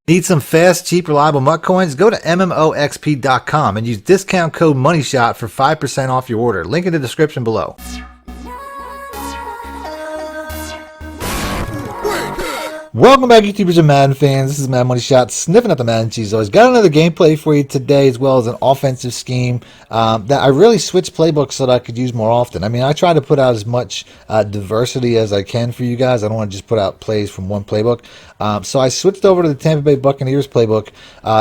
Need some fast, cheap, reliable MUT coins? Go to MMOXP.com and use discount code MONEYSHOT for 5% off your order. Link in the description below. Welcome back, YouTubers and Madden fans. This is Mad Money Shot, sniffing at the Madden cheese. Always got another gameplay for you today, as well as an offensive scheme that I really switched playbooks so that I could use more often. I mean, I try to put out as much diversity as I can for you guys. I don't want to just put out plays from one playbook. So I switched over to the Tampa Bay Buccaneers playbook.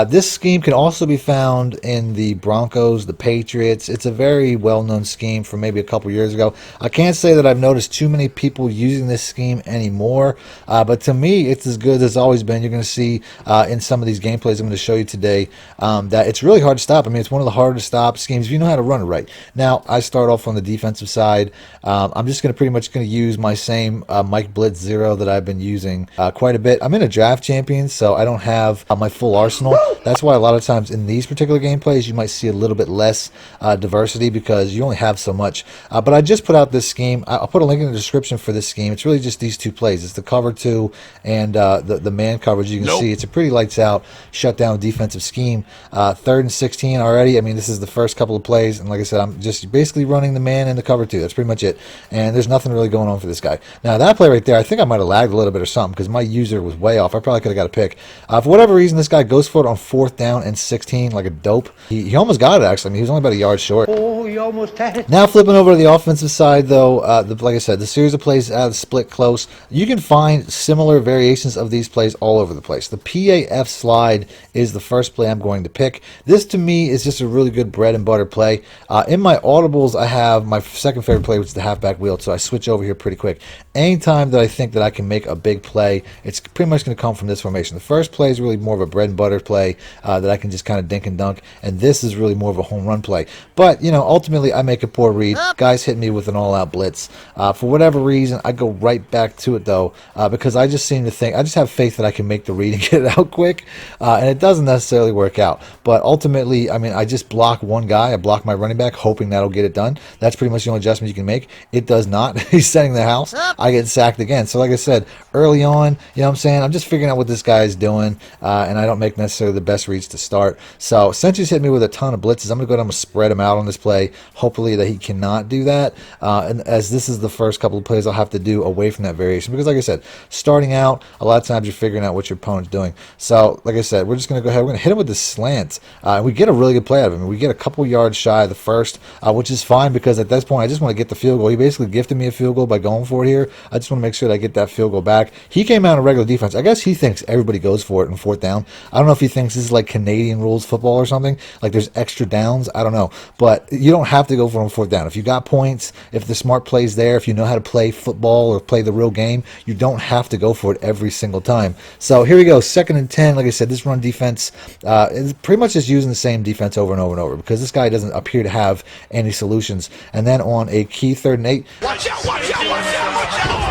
This scheme can also be found in the Broncos, the Patriots. It's a very well-known scheme from maybe a couple years ago. I can't say that I've noticed too many people using this scheme anymore, but to me, it's as good as it's always been. You're going to see in some of these gameplays I'm going to show you today that it's really hard to stop. I mean, it's one of the harder to stop schemes if you know how to run it right. Now, I start off on the defensive side. I'm just going to pretty much use my same Mike Blitz 0 that I've been using quite a bit. I'm in a draft champion, so I don't have my full arsenal. That's why a lot of times in these particular gameplays you might see a little bit less diversity because you only have so much. But I just put out this scheme. I'll put a link in the description for this scheme. It's really just these two plays. It's the cover 2 and the man coverage. You can see it's a pretty lights out shutdown defensive scheme. 3rd and 16 already. I mean, this is the first couple of plays, and like I said, I'm just basically running the man and the cover 2. That's pretty much it, and there's nothing really going on for this guy. Now that play right there, I think I might have lagged a little bit or something because my user was way off. I probably could have got a pick. For whatever reason, this guy goes for it on 4th down and 16 like a dope. He almost got it, actually. I mean, he was only about a yard short. Oh, he almost had it. Now flipping over to the offensive side, though, like I said, the series of plays out of split close. You can find similar variations of these plays all over the place. The PAF slide is the first play I'm going to pick. This, to me, is just a really good bread and butter play. In my audibles, I have my second favorite play, which is the halfback wheel, so I switch over here pretty quick. Anytime that I think that I can make a big play, it's pretty much going to come from this formation. The first play is really more of a bread and butter play that I can just kind of dink and dunk, and this is really more of a home run play. But, you know, ultimately, I make a poor read. Guys hit me with an all-out blitz. For whatever reason, I go right back to it, though, because I just seem to think, I just have faith that I can make the read and get it out quick, and it doesn't necessarily work out. But ultimately, I mean, I just block one guy. I block my running back, hoping that'll get it done. That's pretty much the only adjustment you can make. It does not. He's setting the house. I get sacked again. So like I said, early on, you know what I'm saying, I'm just figuring out what this guy is doing, and I don't make necessarily the best reads to start. So since he's hit me with a ton of blitzes, I'm going to go ahead and I'm going to spread him out on this play. Hopefully that he cannot do that, and as this is the first couple of plays I'll have to do away from that variation, because like I said, starting out, a lot of times you're figuring out what your opponent's doing. So like I said, we're just going to go ahead, we're going to hit him with the slant. We get a really good play out of him. We get a couple yards shy of the first, which is fine, because at this point I just want to get the field goal. He basically gifted me a field goal by going for it here. I just want to make sure that I get that field goal back. He came out in regular defense. I guess he thinks everybody goes for it in 4th down. I don't know if he thinks this is like Canadian rules football or something, like there's extra downs. I don't know, but you don't have to go for it on 4th down. If you got points, if the smart play's there, if you know how to play football or play the real game, you don't have to go for it every single time. So here we go, 2nd and 10. Like I said, this run defense is pretty much just using the same defense over and over and over, because this guy doesn't appear to have any solutions. And then on a key 3rd and 8, Watch out, watch out, watch out, watch out.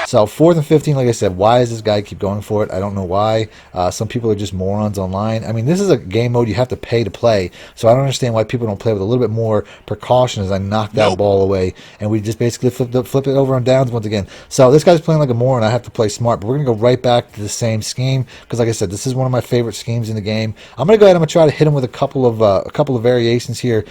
so 4th and 15, like I said, why does this guy keep going for it? I don't know why. Some people are just morons online. I mean, this is a game mode you have to pay to play, so I don't understand why people don't play with a little bit more precaution as I knock that ball away, and we just basically flip it over on downs once again. So this guy's playing like a moron. I have to play smart, but we're going to go right back to the same scheme, because like I said, this is one of my favorite schemes in the game. I'm going to go ahead and I'm going to try to hit him with a couple of variations here,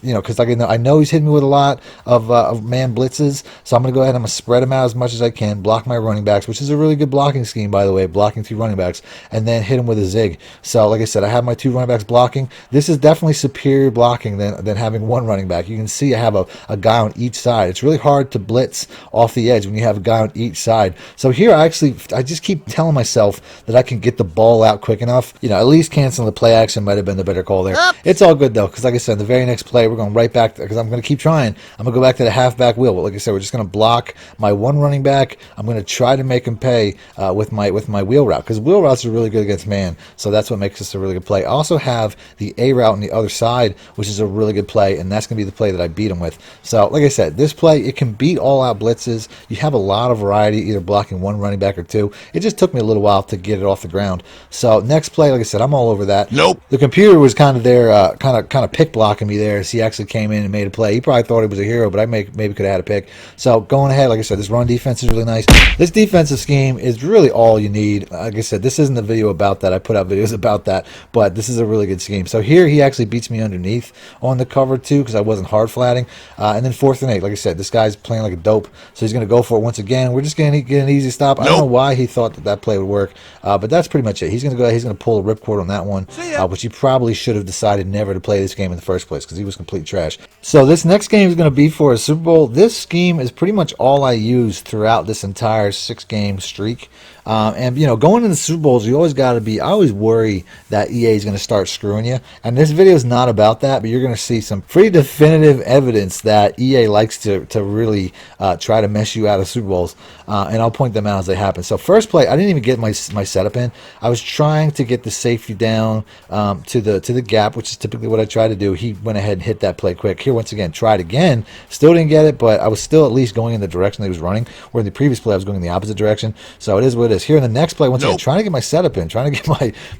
you know, because like I know he's hitting me with a lot of man blitzes, so I'm going to go ahead and I'm going to spread him out as much as I can, block my running backs, which is a really good blocking scheme, by the way, blocking 2 running backs, and then hit him with a zig. So like I said, I have my 2 running backs blocking. This is definitely superior blocking than having 1 running back. You can see I have a guy on each side. It's really hard to blitz off the edge when you have a guy on each side. So here I just keep telling myself that I can get the ball out quick enough. You know, at least canceling the play action might have been the better call there. It's all good though, because like I said, the very next play we're going right back, because I'm going to keep trying. I'm going to go back to the halfback wheel, but like I said, we're just going to block my 1 running back. I'm going to try to make him pay with my wheel route, because wheel routes are really good against man, so that's what makes this a really good play. I also have the A route on the other side, which is a really good play, and that's going to be the play that I beat him with. So like I said, this play, it can beat all out blitzes. You have a lot of variety, either blocking 1 running back or 2. It just took me a little while to get it off the ground. So next play, like I said, I'm all over that. The computer was kind of there, kind of pick blocking me there, as he actually came in and made a play. He probably thought he was a hero, but I maybe could have had a pick. So going ahead, like I said, this run defense is really nice. This defensive scheme is really all you need. Like I said, this isn't a video about that. I put out videos about that, but this is a really good scheme. So here he actually beats me underneath on the cover too, because I wasn't hard flatting. And then 4th and 8, like I said, this guy's playing like a dope, so he's going to go for it once again. We're just going to get an easy stop. I don't know why he thought that play would work, but that's pretty much it. He's going to go. He's going to pull a ripcord on that one, which he probably should have decided never to play this game in the first place because he was complete trash. So this next game is going to be for a Super Bowl. This scheme is pretty much all I use throughout this entire 6-game streak. And you know, going into the Super Bowls, you always got to be. I always worry that EA is going to start screwing you. And this video is not about that, but you're going to see some pretty definitive evidence that EA likes to really try to mess you out of Super Bowls. And I'll point them out as they happen. So first play, I didn't even get my setup in. I was trying to get the safety down to the gap, which is typically what I try to do. He went ahead and hit that play quick. Here once again, tried again, still didn't get it, but I was still at least going in the direction that he was running. Where in the previous play I was going in the opposite direction. So it is what it is. Here in the next play, once again, trying to get my setup in, trying to get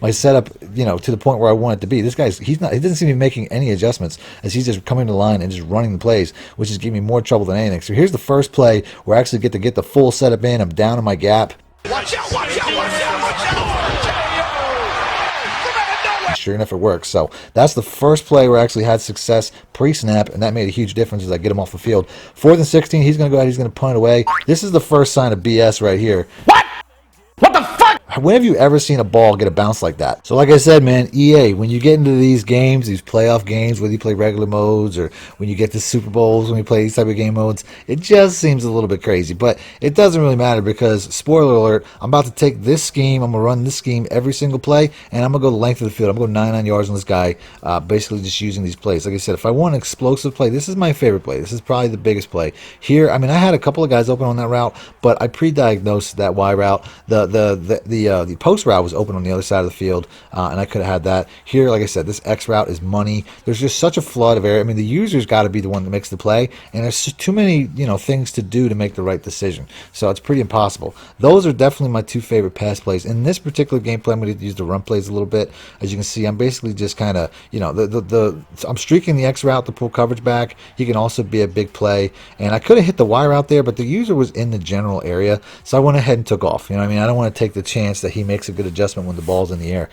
my setup, you know, to the point where I want it to be. This guy's he doesn't seem to be making any adjustments as he's just coming to the line and just running the plays, which is giving me more trouble than anything. So here's the first play where I actually get the full setup in. I'm down in my gap. Watch out, watch out, watch out, watch out. Sure enough, it works. So that's the first play where I actually had success pre-snap, and that made a huge difference as I get him off the field. 4th and 16, he's going to go ahead, he's going to punt it away. This is the first sign of BS right here. What the fuck? When have you ever seen a ball get a bounce like that? So like I said, man, EA, when you get into these games, these playoff games, whether you play regular modes or when you get to Super Bowls, when you play these type of game modes, it just seems a little bit crazy. But it doesn't really matter because, spoiler alert, I'm about to take this scheme, I'm going to run this scheme every single play, and I'm going to go the length of the field. I'm going to go 99 yards on this guy, basically just using these plays. Like I said, if I want an explosive play, this is my favorite play. This is probably the biggest play. Here, I mean, I had a couple of guys open on that route, but I pre-diagnosed that Y route. The post route was open on the other side of the field, and I could have had that. Here, like I said, this X route is money. There's just such a flood of area. I mean, the user's got to be the one that makes the play, and there's just too many, you know, things to do to make the right decision. So it's pretty impossible. Those are definitely my 2 favorite pass plays. In this particular gameplay, I'm going to use the run plays a little bit. As you can see, I'm basically just kind of, you know, I'm streaking the X route to pull coverage back. He can also be a big play, and I could have hit the Y route there, but the user was in the general area, so I went ahead and took off. You know what I mean? I don't want to take the chance that he makes a good adjustment when the ball's in the air,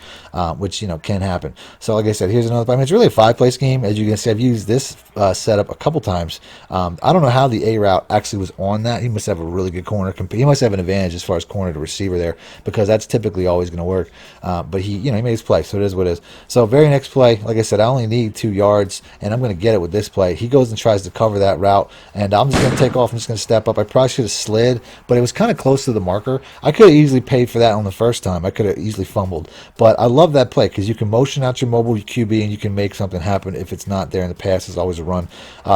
which, you know, can happen. So like I said, here's another. I mean, it's really a 5-play scheme. As you can see, I've used this setup a couple times. I don't know how the A route actually was on that. He must have a really good corner. He must have an advantage as far as corner to receiver there, because that's typically always going to work. But he, you know, he made his play, so it is what it is. So very next play, like I said, I only need 2 yards, and I'm going to get it with this play. He goes and tries to cover that route, and I'm just going to take off. I'm just going to step up. I probably should have slid, but it was kind of close to the marker. I could have easily paid for that on the first time. I could have easily fumbled, but I love that play because you can motion out your mobile QB and you can make something happen if it's not there, and the pass is always a run.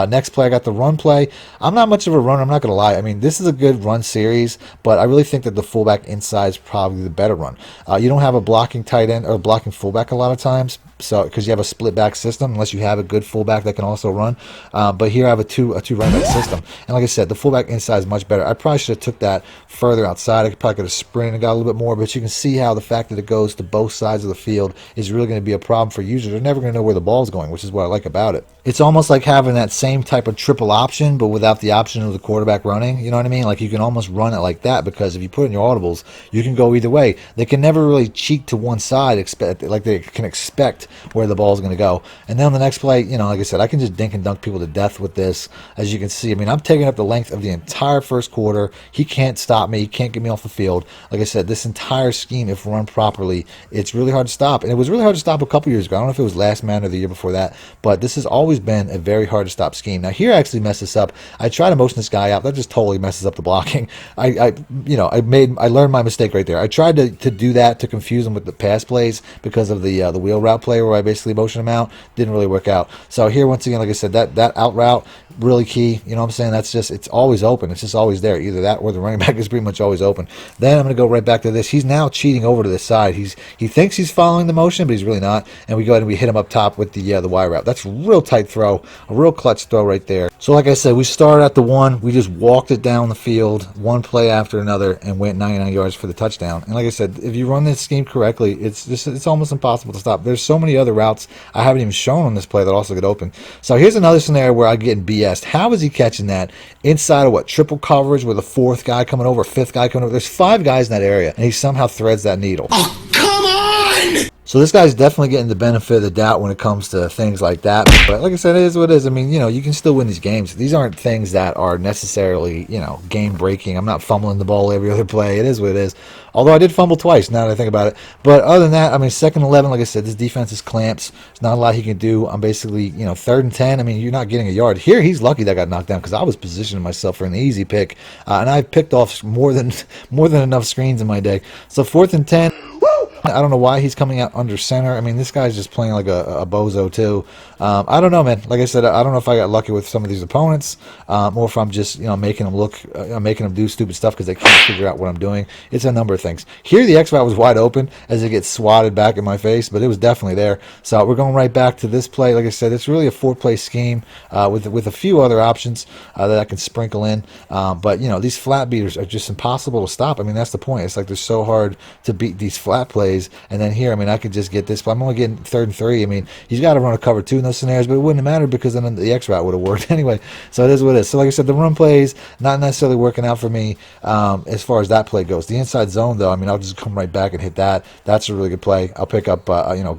Next play, I got the run play. I'm not much of a runner, I'm not going to lie. I mean, this is a good run series, but I really think that the fullback inside is probably the better run. You don't have a blocking tight end or blocking fullback a lot of times, so because you have a split back system, unless you have a good fullback that can also run. But here I have a two running back system, and like I said, the fullback inside is much better. I probably should have took that further outside. I probably could have sprinted and got a little bit more, but you can see how the fact that it goes to both sides of the field is really going to be a problem for users. They're never going to know where the ball is going, which is what I like about it. It's almost like having that same type of triple option, but without the option of the quarterback running. You know what I mean? Like, you can almost run it like that, because if you put in your audibles, you can go either way. They can never really cheat to one side, like they can expect where the ball is going to go. And then on the next play, you know, like I said, I can just dink and dunk people to death with this. As you can see, I mean, I'm taking up the length of the entire first quarter. He can't stop me. He can't get me off the field. Like I said, this entire scheme, if run properly, it's really hard to stop. And it was really hard to stop a couple years ago. I don't know if it was last Madden or the year before that, but this has always been a very hard to stop scheme. Now here I actually messed this up. I try to motion this guy out. That just totally messes up the blocking. I learned my mistake right there. I tried to do that to confuse him with the pass plays because of the wheel route play where I basically motion him out. Didn't really work out. So here, once again, like I said, that out route, really key. You know what I'm saying? That's just, it's always open. It's just always there. Either that or the running back is pretty much always open. Then I'm going to go right back to this. he's now cheating over to the side. He thinks he's following the motion, but he's really not. And we go ahead and we hit him up top with the Y route. That's a real tight throw, a real clutch throw right there. So like I said, we started at the 1. We just walked it down the field, one play after another, and went 99 yards for the touchdown. And like I said, if you run this scheme correctly, it's almost impossible to stop. There's so many other routes I haven't even shown on this play that also get open. So here's another scenario where I get in BS. How is he catching that inside of what, triple coverage with a 4th guy coming over, a 5th guy coming over? There's 5 guys in that area, and he somehow threads that needle. Oh, come on! So this guy's definitely getting the benefit of the doubt when it comes to things like that. But like I said, it is what it is. I mean, you can still win these games. These aren't things that are necessarily, game breaking. I'm not fumbling the ball every other play. It is what it is. Although I did fumble twice, now that I think about it. But other than that, I mean, 2nd and 11, like I said, this defense is clamps. There's not a lot he can do. I'm basically, 3rd and 10. I mean, you're not getting a yard. Here, he's lucky that got knocked down because I was positioning myself for an easy pick. And I've picked off more than enough screens in my day. So 4th and 10. I don't know why he's coming out under center. I mean, this guy's just playing like a bozo too. I don't know, man. Like I said, I don't know if I got lucky with some of these opponents, or if I'm just making them look, making them do stupid stuff because they can't figure out what I'm doing. It's a number of things. Here, the X route was wide open as it gets swatted back in my face, but it was definitely there. So we're going right back to this play. Like I said, it's really a 4-play scheme with a few other options that I can sprinkle in. But these flat beaters are just impossible to stop. I mean, that's the point. It's like they're so hard to beat these flat plays. And then here, I mean, I could just get this, but I'm only getting 3rd and 3. I mean, he's got to run a cover 2 in those scenarios, but it wouldn't have mattered because then the X route would have worked anyway. So it is what it is. So like I said, the run plays not necessarily working out for me as far as that play goes. The inside zone, though, I mean, I'll just come right back and hit that. That's a really good play. I'll pick up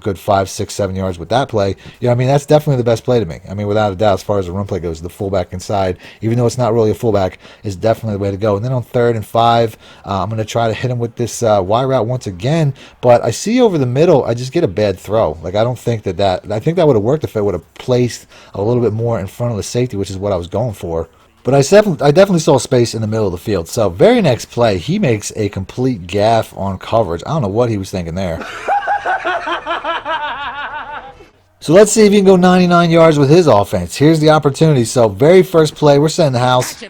good 5, 6, 7 yards with that play. I mean, that's definitely the best play to me. I mean, without a doubt, as far as the run play goes, the fullback inside, even though it's not really a fullback, is definitely the way to go. And then on 3rd and 5, I'm going to try to hit him with this Y route once again, but I see over the middle, I just get a bad throw. Like, I don't think I think that would have worked if it would have placed a little bit more in front of the safety, which is what I was going for. But I definitely saw space in the middle of the field. So very next play, he makes a complete gaffe on coverage. I don't know what he was thinking there. So let's see if he can go 99 yards with his offense. Here's the opportunity. So very first play, we're setting the house.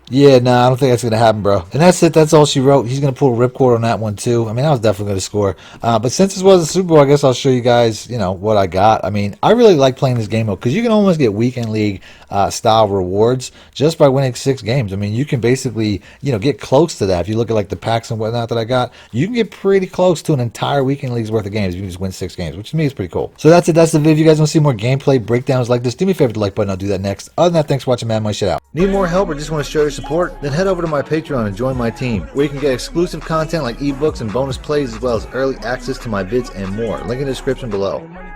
Yeah, nah, I don't think that's going to happen, bro. And that's it. That's all she wrote. He's going to pull a ripcord on that one, too. I mean, I was definitely going to score. But since this was a Super Bowl, I guess I'll show you guys, what I got. I mean, I really like playing this game mode because you can almost get weekend league style rewards just by winning 6 games. I mean, you can basically, get close to that. If you look at, like, the packs and whatnot that I got, you can get pretty close to an entire weekend league's worth of games if you can just win 6 games, which to me is pretty cool. So that's it. That's the video. If you guys want to see more gameplay breakdowns like this, do me a favor to like button. I'll do that next. Other than that, thanks for watching, man. My shit out. Need more help or just want to show your support? Then head over to my Patreon and join my team, where you can get exclusive content like ebooks and bonus plays, as well as early access to my vids and more. Link in the description below.